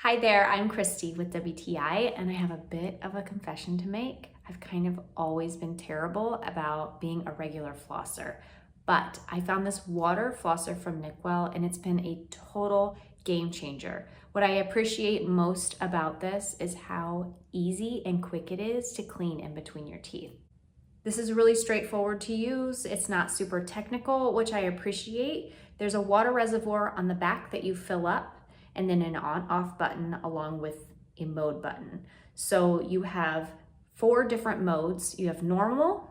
Hi there, I'm Christy with WTI, and I have a bit of a confession to make. I've kind of always been terrible about being a regular flosser, but I found this water flosser from Nicwell, and it's been a total game changer. What I appreciate most about this is how easy and quick it is to clean in between your teeth. This is really straightforward to use. It's not super technical, which I appreciate. There's a water reservoir on the back that you fill up, and then an on-off button along with a mode button. So you have 4 different modes. You have normal,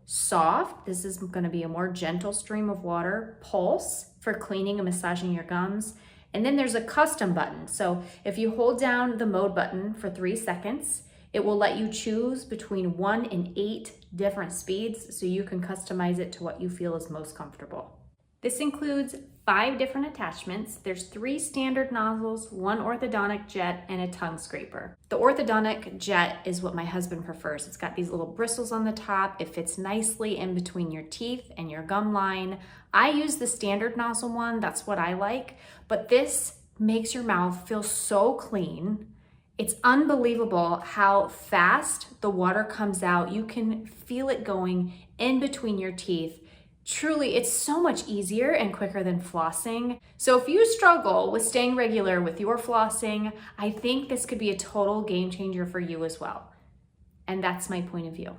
soft, this is gonna be a more gentle stream of water, pulse for cleaning and massaging your gums, and then there's a custom button. So if you hold down the mode button for 3 seconds, it will let you choose between 1 and 8 different speeds, so you can customize it to what you feel is most comfortable. This includes 5 different attachments. There's 3 standard nozzles, 1 orthodontic jet, and a tongue scraper. The orthodontic jet is what my husband prefers. It's got these little bristles on the top. It fits nicely in between your teeth and your gum line. I use the standard nozzle one, that's what I like, but this makes your mouth feel so clean. It's unbelievable how fast the water comes out. You can feel it going in between your teeth. Truly, it's so much easier and quicker than flossing. So if you struggle with staying regular with your flossing, I think this could be a total game changer for you as well. And that's my point of view.